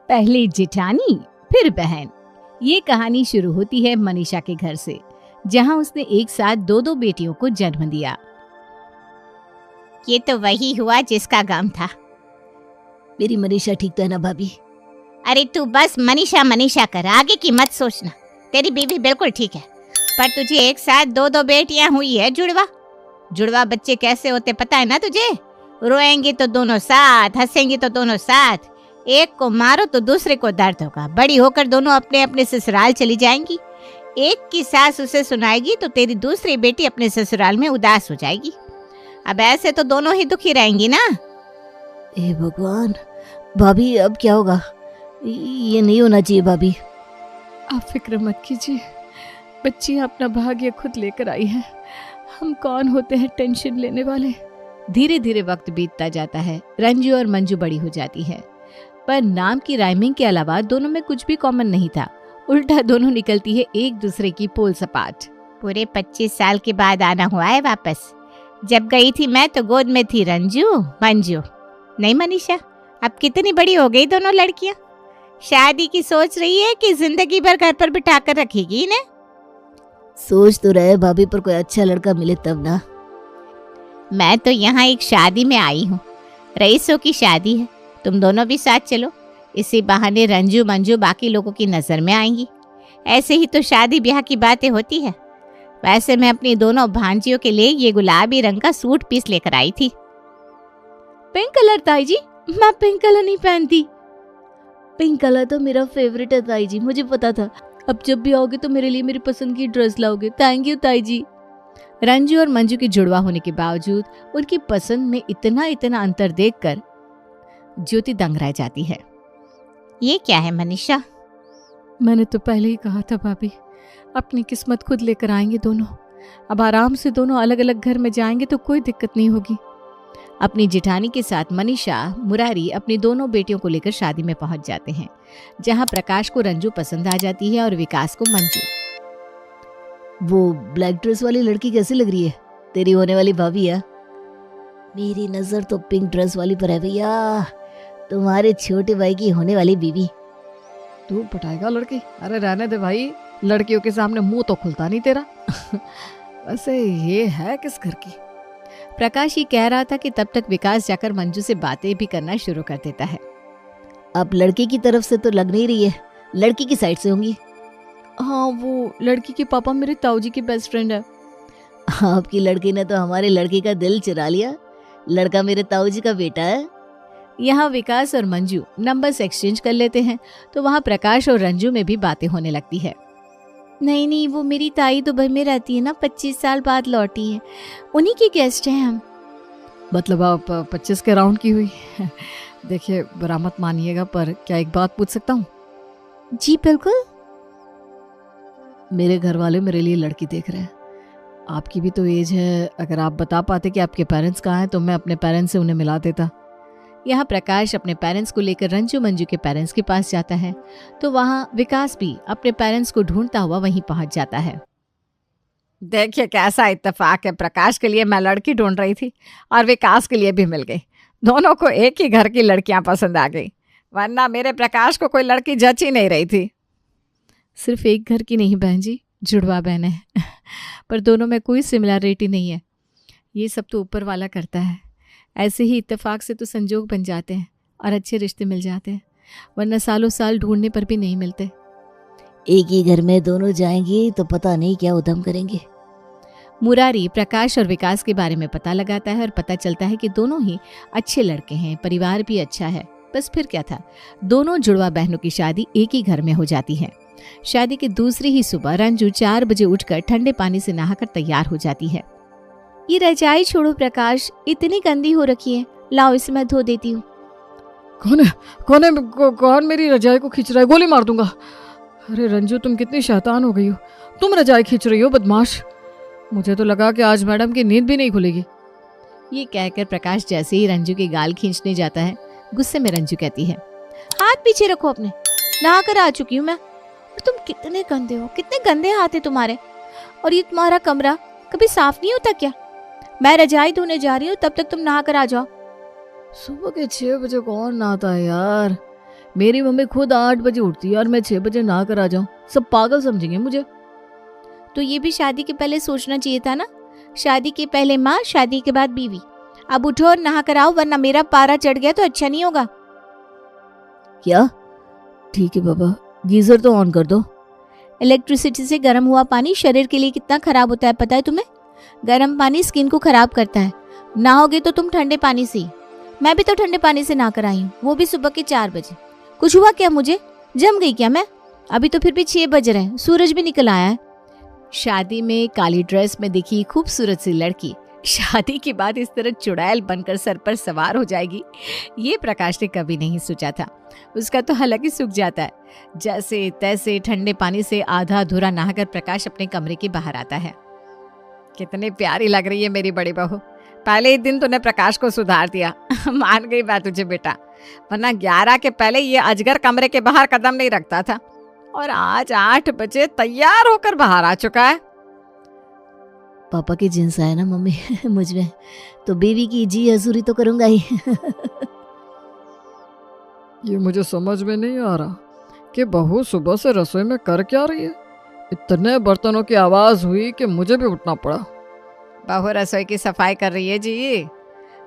पहले जिठानी फिर बहन। ये कहानी शुरू होती है मनीषा के घर से, जहां उसने एक साथ दो दो बेटियों को जन्म दिया। ये तो वही हुआ जिसका गम था। मेरी मनीषा ठीक तो है ना भाभी? अरे तू बस मनीषा मनीषा कर, आगे की मत सोचना। तेरी बीवी बिल्कुल ठीक है, पर तुझे एक साथ दो दो बेटियां हुई है। जुड़वा बच्चे कैसे होते पता है ना तुझे? रोएंगे तो दोनों साथ, हंसेंगे तो दोनों साथ। एक को मारो तो दूसरे को दर्द होगा। बड़ी होकर दोनों अपने अपने ससुराल चली जाएंगी। एक की सास उसे सुनाएगी तो तेरी दूसरी बेटी अपने ससुराल में उदास हो जाएगी। अब ऐसे तो दोनों ही दुखी रहेंगी ना। ए भगवान, भाभी अब क्या होगा? ये नहीं होना चाहिए भाभी। आप फिक्र मत कीजिए, बच्ची अपना भाग्य खुद लेकर आई है। हम कौन होते हैं टेंशन लेने वाले। धीरे धीरे वक्त बीतता जाता है। रंजू और मंजू बड़ी हो जाती है, पर नाम की राइमिंग के अलावा दोनों में कुछ भी कॉमन नहीं था। उल्टा दोनों निकलती है एक दूसरे की पोल सपाट। पूरे 25 साल के बाद आना हुआ है वापस। जब गई थी मैं तो गोद में थी रंजू, मंजू नहीं मनीषा। अब कितनी बड़ी हो गई दोनों लड़कियां। शादी की सोच रही है कि जिंदगी भर घर पर बिठा कर रखेगी इन्हें? सोच तो रहे भाभी, पर कोई अच्छा लड़का मिले तब ना। मैं तो यहाँ एक शादी में आई हूँ, रईसों की शादी है। तुम दोनों भी साथ चलो, इसी बहाने रंजू मंजू बाकी लोगों की नजर में आएंगी। ऐसे ही तो शादी ब्याह की बातें होती है। वैसे मैं अपनी दोनों भांजियों के लिए ये गुलाबी रंग का सूट पीस लेकर आई थी। पिंक कलर ताई जी, मैं पिंक कलर नहीं पहनती। पिंक कलर तो मेरा फेवरेट है ताई जी, मुझे पता था। अब जब भी आओगे तो मेरे लिए मेरी पसंद की ड्रेस लाओगे। थैंक यू ताई जी। रंजू और मंजू की जुड़वा होने के बावजूद उनकी पसंद में इतना इतना अंतर देखकर ज्योति दंग रह जाती है। ये क्या है मनीषा? मैंने तो पहले ही कहा था भाभी, अपनी किस्मत खुद लेकर आएंगे दोनों। अब आराम से दोनों अलग अलग घर में जाएंगे तो कोई दिक्कत नहीं होगी। अपनी जिठानी के साथ मनीषा मुरारी अपनी दोनों बेटियों को लेकर शादी में पहुंच जाते हैं, जहां प्रकाश को रंजू पसंद आ जाती है और विकास को मंजू। वो ब्लैक ड्रेस वाली लड़की कैसी लग रही है? तेरी होने वाली भाभी है? मेरी नजर तो पिंक ड्रेस वाली पर है भैया, तुम्हारे छोटे भाई की होने वाली बीवी। तू पटाएगा लड़की? अरे रहने दे भाई, लड़कियों के सामने मुंह तो खुलता नहीं तेरा। वैसे ये है किस घर की? प्रकाश ये कह रहा था कि तब तक विकास जाकर मंजू से बातें भी करना शुरू कर देता है। अब लड़के की तरफ से तो लग नहीं रही है, लड़की की साइड से होंगी। हाँ, वो लड़की के पापा मेरे ताऊजी के बेस्ट फ्रेंड है। आपकी लड़की ने तो हमारे लड़के का दिल चुरा लिया। लड़का मेरे ताऊजी का बेटा है। यहाँ विकास और मंजू नंबर्स एक्सचेंज कर लेते हैं, तो वहाँ प्रकाश और रंजू में भी बातें होने लगती है। नहीं, वो मेरी ताई दुबई में रहती है ना, 25 साल बाद लौटी है, उन्हीं की गेस्ट हैं हम। मतलब आप 25 के राउंड की हुई? देखिए बुरा मत मानिएगा, पर क्या एक बात पूछ सकता हूँ? जी बिल्कुल। मेरे घर वाले मेरे लिए लड़की देख रहे हैं। आपकी भी तो एज है, अगर आप बता पाते कि आपके पेरेंट्स कहाँ हैं तो मैं अपने पेरेंट्स से उन्हें मिला देता। यहाँ प्रकाश अपने पेरेंट्स को लेकर रंजू मंजू के पेरेंट्स के पास जाता है, तो वहाँ विकास भी अपने पेरेंट्स को ढूंढता हुआ वहीं पहुंच जाता है। देखिए कैसा इत्तेफाक है, प्रकाश के लिए मैं लड़की ढूंढ रही थी और विकास के लिए भी मिल गई। दोनों को एक ही घर की लड़कियां पसंद आ गई, वरना मेरे प्रकाश को कोई लड़की जच ही नहीं रही थी। सिर्फ एक घर की नहीं बहन जी, जुड़वा बहन है। पर दोनों में कोई सिमिलरिटी नहीं है। ये सब तो ऊपर वाला करता है। ऐसे ही इत्तेफाक से तो संजोग बन जाते हैं और अच्छे रिश्ते मिल जाते हैं, वरना सालों साल ढूंढने पर भी नहीं मिलते। एक ही घर में दोनों जाएंगे तो पता नहीं क्या उधम करेंगे। मुरारी प्रकाश और विकास के बारे में पता लगाता है और पता चलता है कि दोनों ही अच्छे लड़के हैं, परिवार भी अच्छा है। बस फिर क्या था, दोनों जुड़वा बहनों की शादी एक ही घर में हो जाती है। शादी की दूसरी ही सुबह रंजू 4 बजे उठकर ठंडे पानी से नहाकर तैयार हो जाती है। ये रजाई छोड़ो प्रकाश, इतनी गंदी हो रखी है, लाओ इसे मैं धो देती हूँ। कौन मेरी रजाई को खींच रहा है? गोली मार दूंगा। अरे रंजू, तुम कितनी शैतान हो गई हो, तुम रजाई खींच रही हो बदमाश। मुझे तो लगा कि आज मैडम की नींद भी नहीं खुलेगी। ये कहकर प्रकाश जैसे ही रंजू के गाल खींचने जाता है, गुस्से में रंजू कहती है, हाथ पीछे रखो अपने, नहा कर आ चुकी हूँ मैं। और तुम कितने गंदे हो, कितने गंदे हाथ है तुम्हारे। और ये तुम्हारा कमरा कभी साफ नहीं होता क्या? मैं रजाई धोने जा रही हूँ, तब तक तुम नहा कर आ जाओ। सुबह के 6 बजे कौन नहाता है यार? मेरी मम्मी खुद 8 बजे उठती है और मैं 6 बजे नहा कर आ जाऊं, सब पागल समझेंगे मुझे। तो ये भी शादी के पहले सोचना चाहिए था ना। शादी के पहले माँ, शादी के बाद बीवी। अब उठो और नहा कर आओ, वरना मेरा पारा चढ़ गया तो अच्छा नहीं होगा। क्या? ठीक है पापा, गीजर तो ऑन कर दो। इलेक्ट्रिसिटी से गर्म हुआ पानी शरीर के लिए कितना खराब होता है पता है तुम्हें? गर्म पानी स्किन को खराब करता है। नहाओगे तो तुम ठंडे पानी से ही। मैं भी तो ठंडे पानी से नहा कर आई हूँ, वो भी सुबह के 4 बजे। कुछ हुआ क्या मुझे? जम गई क्या मैं? अभी तो फिर भी 6 बज रहे हैं, सूरज भी निकल आया है। शादी में काली ड्रेस में दिखी खूबसूरत सी लड़की शादी के बाद इस तरह चुड़ैल बनकर सर पर सवार हो जाएगी, ये प्रकाश ने कभी नहीं सोचा था। उसका तो हलक ही सूख जाता है। जैसे तैसे ठंडे पानी से आधा अधूरा नहाकर प्रकाश अपने कमरे के बाहर आता है। कितनी प्यारी लग रही है मेरी बड़ी बहू। पहले ही दिन तूने प्रकाश को सुधार दिया। मान गई बात तुझे बेटा, वरना 11 के पहले ये अजगर कमरे के बाहर कदम नहीं रखता था, और आज 8 बजे तैयार होकर बाहर आ चुका है। पापा की जिन्स आया ना मम्मी मुझ में, तो बीवी की जी हजूरी तो करूंगा ही। ये मुझे समझ में नहीं आ रहा कि बहू सुबह से रसोई में कर क्या रही है। इतने बर्तनों की आवाज हुई कि मुझे भी उठना पड़ा। बहू रसोई की सफाई कर रही है जी।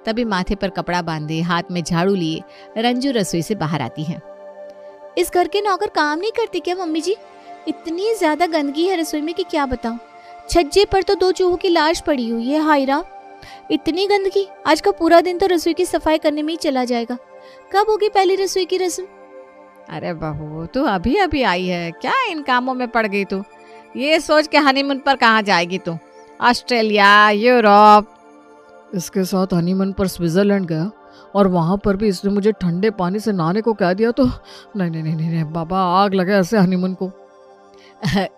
तभी माथे पर कपड़ा बांधे, हाथ में झाड़ू लिए रंजू रसोई से बाहर आती है। इस घर के नौकर काम नहीं करते क्या मम्मी जी? इतनी ज्यादा गंदगी है रसोई में कि क्या बताऊं। छज्जे पर तो 2 चूहों की लाश पड़ी हुई है। हाय राम, इतनी गंदगी। आज का पूरा दिन तो रसोई की सफाई करने में ही चला जाएगा। कब होगी पहली रसोई की रस्म? अरे बहू, तू अभी अभी आई है, क्या इन कामों में पड़ गई तू? ये सोच के हनीमून पर कहाँ जाएगी तू? Australia, Europe? इसके साथ हनीमून पर स्विट्जरलैंड गया और वहां पर भी इसने मुझे ठंडे पानी से नहाने को कह दिया, तो नहीं नहीं नहीं नहीं बाबा, आग लगे ऐसे हनीमून को।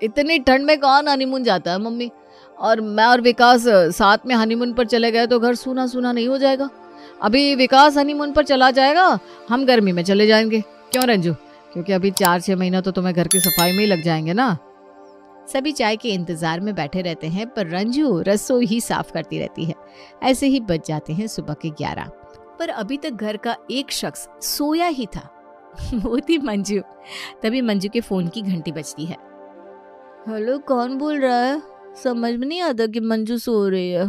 इतनी ठंड में कौन हनीमून जाता है मम्मी? और मैं और विकास साथ में हनीमून पर चले गए तो घर सूना सूना नहीं हो जाएगा? अभी विकास हनीमून पर चला जाएगा, हम गर्मी में चले जाएंगे। क्यों रंजू? क्योंकि अभी 4-6 महीना तो तुम्हें घर की सफाई में ही लग जाएंगे ना। सभी चाय के इंतजार में बैठे रहते हैं, पर रंजू रसोई ही साफ करती रहती है। ऐसे ही बज जाते हैं सुबह के 11, पर अभी तक घर का एक शख्स सोया ही था। वो थी मंजू। तभी मंजू के फोन की घंटी बजती है। हेलो, कौन बोल रहा है? समझ में नहीं आता कि मंजू सो रही है।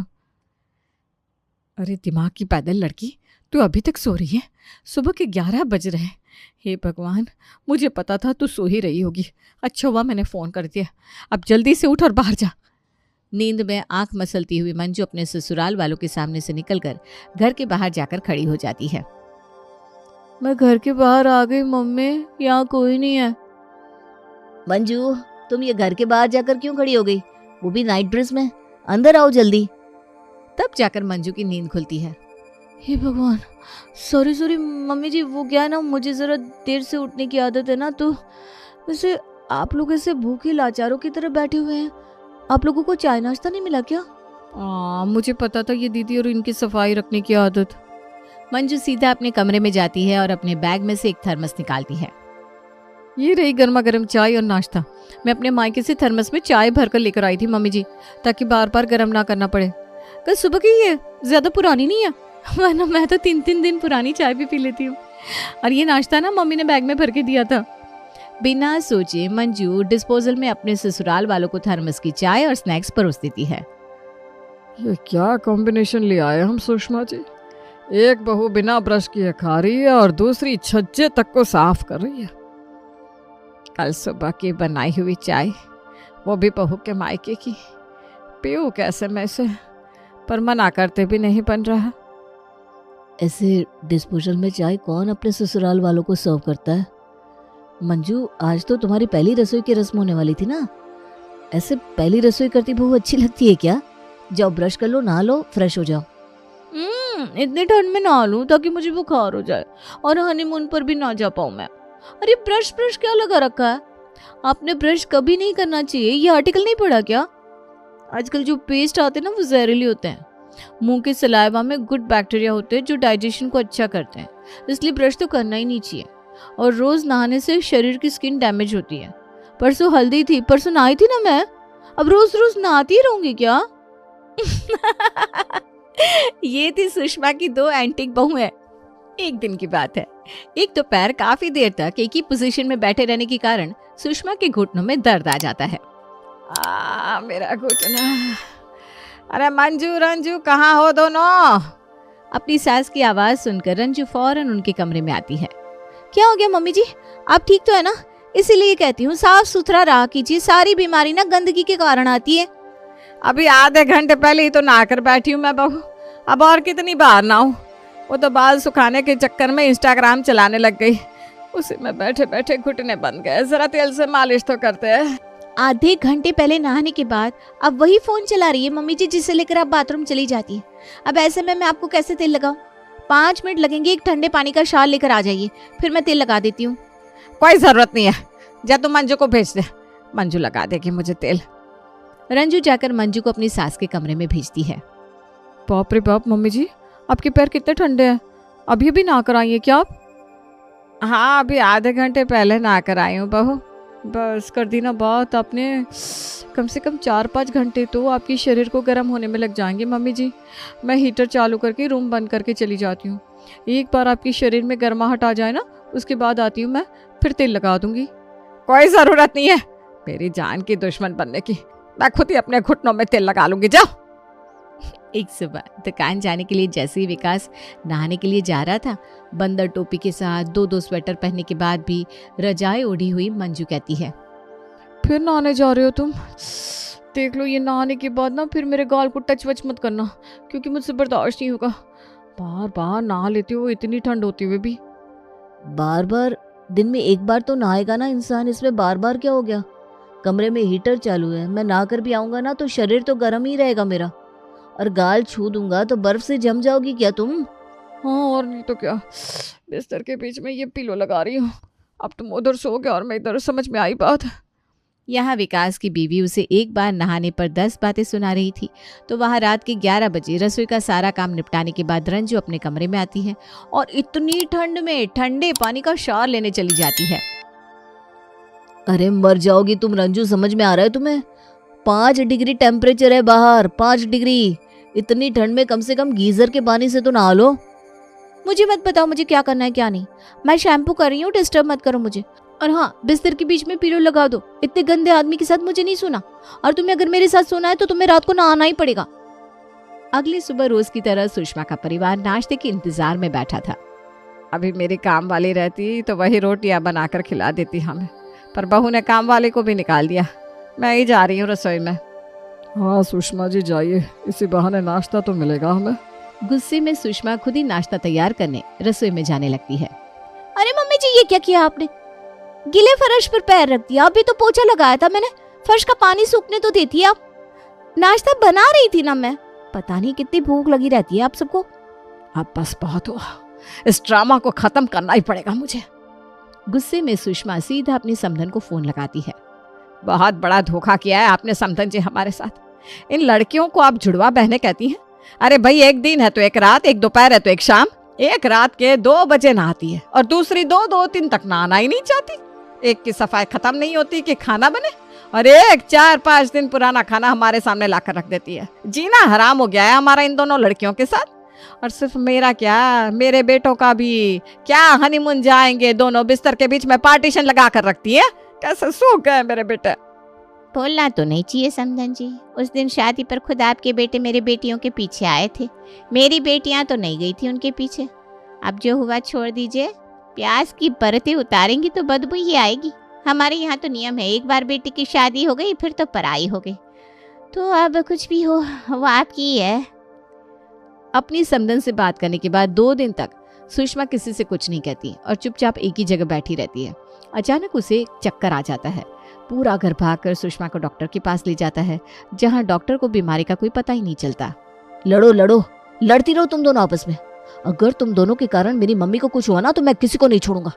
अरे दिमाग की पैदल लड़की, तू अभी तक सो रही है? सुबह के 11 बज रहे हैं। हे भगवान, मुझे पता था तू सो ही रही होगी। अच्छा हुआ मैंने फ़ोन कर दिया। अब जल्दी से उठ और बाहर जा। नींद में आंख मसलती हुई मंजू अपने ससुराल वालों के सामने से निकलकर घर के बाहर जाकर खड़ी हो जाती है। मैं घर के बाहर आ गई मम्मी, यहाँ कोई नहीं है। मंजू, तुम ये घर के बाहर जाकर क्यों खड़ी हो गई, वो भी नाइट ड्रेस में? अंदर आओ जल्दी। तब जाकर मंजू की नींद खुलती है। हे भगवान, सॉरी मम्मी जी, वो क्या है ना, मुझे जरा देर से उठने की आदत है ना। तो वैसे आप लोग ऐसे भूखे लाचारों की तरह बैठे हुए हैं, आप लोगों को चाय नाश्ता नहीं मिला क्या? मुझे पता था ये दीदी और इनकी सफाई रखने की आदत। मंजू सीधा अपने कमरे में जाती है और अपने बैग में से एक थर्मस निकालती है। ये रही गर्मा गर्म चाय और नाश्ता। मैं अपने मायके से थर्मस में चाय भरकर लेकर आई थी मम्मी जी, ताकि बार बार गर्म ना करना पड़े। कल सुबह की ये ज्यादा पुरानी नहीं है, वरना मैं तो 3-3 दिन पुरानी चाय भी पी लेती हूँ। और ये नाश्ता ना मम्मी ने बैग में भर के दिया था। बिना सोचे मंजू डिस्पोजल में अपने ससुराल वालों को थर्मस की चाय और स्नैक्स परोस देती है। ये क्या कॉम्बिनेशन ले आए हम सुषमा जी। एक बहू बिना ब्रश किए खा रही है और दूसरी छज्जे तक को साफ कर रही है। कल सुबह की बनाई हुई चाय, वो भी बहू के मायके की, पीऊँ कैसे मैं से? पर मना करते भी नहीं बन रहा। ऐसे डिस्पोजल में चाय कौन अपने ससुराल वालों को सर्व करता है? मंजू, आज तो तुम्हारी पहली रसोई की रस्म होने वाली थी ना। ऐसे पहली रसोई करती बहू अच्छी लगती है क्या? जाओ ब्रश कर लो, नहा लो, फ्रेश हो जाओ। इतनी ठंड में नहा लूं ताकि मुझे बुखार हो जाए और हनीमून पर भी ना जा पाऊं मैं। अरे ब्रश क्या लगा रखा है? आपने ब्रश कभी नहीं करना चाहिए, ये आर्टिकल नहीं पढ़ा क्या? आजकल जो पेस्ट आते हैं ना, वो जहरीले होते हैं। मुंह के सलाइवा में गुड बैक्टीरिया होते हैं जो डाइजेशन को अच्छा करते हैं, इसलिए ब्रश तो करना ही नहीं चाहिए। और रोज नहाने से शरीर की स्किन डैमेज होती है। परसों हल्दी थी, परसों नहाई थी ना मैं, अब रोज रोज नहाती रहूंगी क्या? ये थी सुषमा की 2 एंटिक बहुएं। एक दिन की बात है। एक दोपहर काफी देर तक एक ही पोजीशन में बैठे रहने के कारण सुषमा के घुटनों में दर्द आ जाता है। मेरा घुटना। अरे मंजू रंजू कहाँ हो दोनों? अपनी सास की आवाज सुनकर रंजू फौरन उनके कमरे में आती है। क्या हो गया मम्मी जी, आप ठीक तो है ना? इसीलिए कहती हूँ साफ सुथरा रहा कीजिए, सारी बीमारी ना गंदगी के कारण आती है। अभी आधे घंटे पहले ही तो नहाकर बैठी हूँ मैं बहू, अब और कितनी बार नहाऊं? वो तो बाल सुखाने के चक्कर में इंस्टाग्राम चलाने लग गई, उसी में बैठे बैठे घुटने बन गए। जरा तेल से मालिश तो करते हैं। आधे घंटे पहले नहाने के बाद अब वही फोन चला रही है मम्मी जी, जिसे लेकर आप बाथरूम चली जाती है। अब ऐसे में मैं आपको कैसे तेल लगाऊं? 5 मिनट लगेंगे, एक ठंडे पानी का शाल लेकर आ जाइए, फिर मैं तेल लगा देती हूँ। कोई जरूरत नहीं है, जा तू मंजू को भेज दे, मंजू लगा देगी मुझे तेल। रंजू जाकर मंजू को अपनी सास के कमरे में भेजती है। बाप रे बाप मम्मी जी, आपके पैर कितने ठंडे हैं, अभी भी नहा कर आई है क्या आप? हाँ, अभी आधे घंटे पहले नहा कर आई हूँ बहू। बस कर दी ना बात आपने। कम से कम 4-5 घंटे तो आपके शरीर को गर्म होने में लग जाएंगे मम्मी जी। मैं हीटर चालू करके रूम बंद करके चली जाती हूँ। एक बार आपके शरीर में गर्माहट आ जाए ना, उसके बाद आती हूँ मैं, फिर तेल लगा दूंगी। कोई जरूरत नहीं है मेरी जान की दुश्मन बनने की, मैं खुद ही अपने घुटनों में तेल लगा लूंगी, जाओ। एक सुबह दुकान जाने के लिए जैसे ही विकास नहाने के लिए जा रहा था, बंदर टोपी के साथ 2-2 स्वेटर पहनने के बाद भी रजाई ओढ़ी हुई मंजू कहती है, फिर नहाने जा रहे हो तुम? देख लो, ये नहाने के बाद ना फिर मेरे गाल को टच वच मत करना, क्योंकि मुझसे बर्दाश्त नहीं होगा। बार बार नहा लेते हो इतनी ठंड होती हुई भी। बार बार? दिन में एक बार तो नहाएगा ना इंसान, इसमें बार बार क्या हो गया? कमरे में हीटर चालू है, मैं नहा कर भी आऊंगा ना तो शरीर तो गर्म ही रहेगा मेरा, और गाल छू दूंगा तो बर्फ से जम जाओगी क्या तुम? हाँ और नहीं तो क्या, बिस्तर के बीच में ये पिलो लगा रही हूँ। अब तुम उधर सो गया और मैं इधर, समझ में आई बात। यहाँ विकास की बीवी उसे एक बार नहाने पर 10 बातें सुना रही थी, तो वहाँ रात के 11 बजे रसोई का सारा काम निपटाने के बाद रंजू अपने कमरे में आती है और इतनी ठंड में ठंडे पानी का शावर लेने चली जाती है। अरे मर जाओगी तुम रंजू, समझ में आ रहा है तुम्हें? 5 डिग्री टेम्परेचर है बाहर, 5 डिग्री। इतनी ठंड में कम से कम गीजर के पानी से तो नहा लो। मुझे मत बताओ मुझे क्या करना है क्या नहीं, मैं शैम्पू कर रही हूँ, डिस्टर्ब मत करो मुझे। और हाँ, बिस्तर के बीच में पिलो लगा दो, इतने गंदे आदमी के साथ मुझे नहीं सोना, और तुम्हें अगर मेरे साथ सोना है तो तुम्हें रात को नहाना ही पड़ेगा। अगली सुबह रोज की तरह सुषमा का परिवार नाश्ते के इंतजार में बैठा था। अभी मेरी काम वाली रहती तो वही रोटियां बनाकर खिला देती हमें, पर बहू ने काम वाले को भी निकाल दिया। मैं ही जा रही हूँ रसोई में। हाँ सुषमा जी जाइए, इसी बहाने नाश्ता तो मिलेगा हमें। गुस्से में सुषमा खुद ही नाश्ता तैयार करने रसोई में जाने लगती है। अरे मम्मी जी, ये क्या किया आपने? गीले फर्श पर पैर रख दिया, अभी तो पोछा लगाया था मैंने, फर्श का पानी सूखने तो देती आप। नाश्ता बना रही थी ना मैं, पता नहीं कितनी भूख लगी रहती है आप सबको। अब बस बहुत हुआ, इस ड्रामा को खत्म करना ही पड़ेगा मुझे। गुस्से में सुषमा सीधा अपनी समधन को फोन लगाती है। बहुत बड़ा धोखा किया है आपने समधन जी हमारे साथ। इन लड़कियों को आप जुड़वा बहने कहती हैं? अरे भाई, एक दिन है तो एक रात, एक दोपहर है तो एक शाम। एक रात के 2 बजे नहाती है और दूसरी 2-3 तक नहाना ही नहीं चाहती। एक की सफाई खत्म नहीं होती कि खाना बने, और एक 4-5 दिन पुराना खाना हमारे सामने लाकर रख देती है। जीना हराम हो गया है हमारा इन दोनों लड़कियों के साथ। और सिर्फ मेरा क्या, मेरे बेटों का भी क्या हनीमून जाएंगे दोनों, बिस्तर के बीच में पार्टीशन लगा कर रखती है। कैसे सूख गए मेरे बेटे। बोलना तो नहीं चाहिए समधन जी, उस दिन शादी पर खुद आपके बेटे मेरे बेटियों के पीछे आए थे, मेरी बेटियां तो नहीं गई थी उनके पीछे। अब जो हुआ छोड़ दीजिए, प्याज की परतें उतारेंगी तो बदबू ही आएगी। हमारे यहाँ तो नियम है, एक बार बेटी की शादी हो गई फिर तो पराई हो गई। तो अब कुछ भी हो, वो आपकी ही है। अपनी समधन से बात करने के बाद 2 दिन तक सुषमा किसी से कुछ नहीं कहती और चुपचाप एक ही जगह बैठी रहती है। अचानक उसे चक्कर आ जाता है। पूरा घर भागकर सुषमा को डॉक्टर के पास ले जाता है, जहां डॉक्टर को बीमारी का कोई पता ही नहीं चलता। लड़ो लड़ो, लड़ती रहो तुम दोनों आपस में। अगर तुम दोनों के कारण मेरी मम्मी को कुछ हुआ ना तो मैं किसी को नहीं छोड़ूंगा।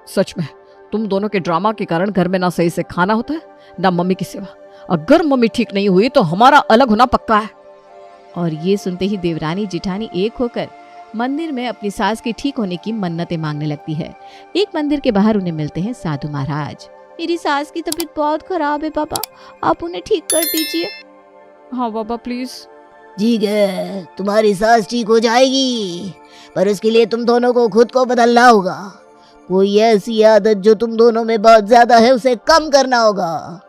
सच में तुम दोनों के ड्रामा के कारण घर में ना सही से खाना होता है ना मम्मी की सेवा। अगर मम्मी ठीक नहीं हुई तो हमारा अलग होना पक्का है। और ये सुनते ही देवरानी जिठानी एक होकर मंदिर में अपनी सास के ठीक होने की मन्नतें मांगने लगती है। एक मंदिर के बाहर उन्हें मिलते हैं साधु महाराज। मेरी सास की तबीयत बहुत खराब है पापा, आप उन्हें ठीक कर दीजिए। हाँ बाबा प्लीज। ठीक है, तुम्हारी सास ठीक हो जाएगी। पर उसके लिए तुम दोनों को खुद को बदलना होगा। कोई ऐसी आदत जो तुम दोनों में बहुत ज्यादा है उसे कम करना होगा।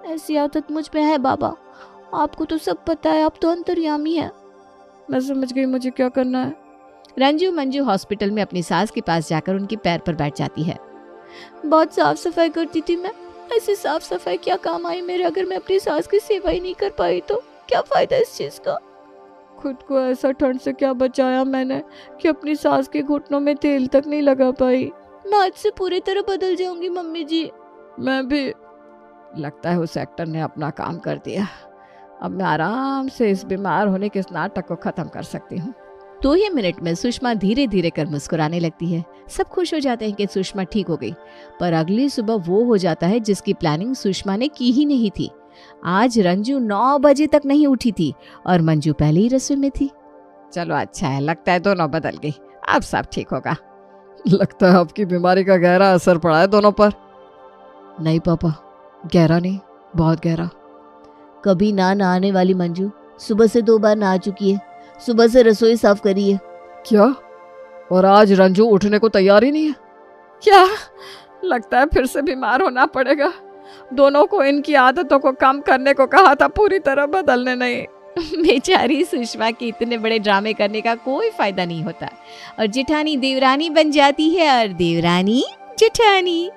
ऐसी आदत मुझ में है बाबा, आपको तो सब पता है, आप तो अंतर्यामी है। मैं समझ गई मुझे क्या करना है। रंजू मंजू हॉस्पिटल में अपनी सास के पास जाकर उनके पैर पर बैठ जाती है। बहुत साफ सफाई करती थी मैं, ऐसी साफ सफाई क्या काम आई मेरे? अगर मैं अपनी सास की सेवा ही नहीं कर पाई तो क्या फायदा इस चीज का? खुद को ऐसा ठंड से क्या बचाया मैंने कि अपनी सास के घुटनों में तेल तक नहीं लगा पाई। मैं आज से पूरी तरह बदल जाऊंगी मम्मी जी। मैं भी। लगता है उस एक्टर ने अपना काम कर दिया। अब मैं आराम से इस बीमार होने के इस नाटक को खत्म कर सकती हूँ। 2 ही मिनट में सुषमा धीरे धीरे कर मुस्कुराने लगती है। सब खुश हो जाते हैं कि सुषमा ठीक हो गई, पर अगली सुबह वो हो जाता है जिसकी प्लानिंग सुषमा ने की ही नहीं थी। आज रंजू 9 बजे तक नहीं उठी थी और मंजू पहले ही रसोई में थी। चलो अच्छा है, लगता है दोनों बदल गई, अब सब ठीक होगा। लगता है आपकी बीमारी का गहरा असर पड़ा है दोनों पर। नहीं पापा, गहरा नहीं, बहुत गहरा। कभी ना नहाने वाली मंजू सुबह से 2 बार नहा चुकी है, सुबह से रसोई साफ करी है। क्या? और आज रंजू उठने को तैयार ही नहीं है क्या? लगता है फिर से बीमार होना पड़ेगा। दोनों को इनकी आदतों को कम करने को कहा था, पूरी तरह बदलने नहीं। बेचारी सुषमा के इतने बड़े ड्रामे करने का कोई फायदा नहीं होता और जेठानी देवरानी बन जाती है और देवरानी जेठानी।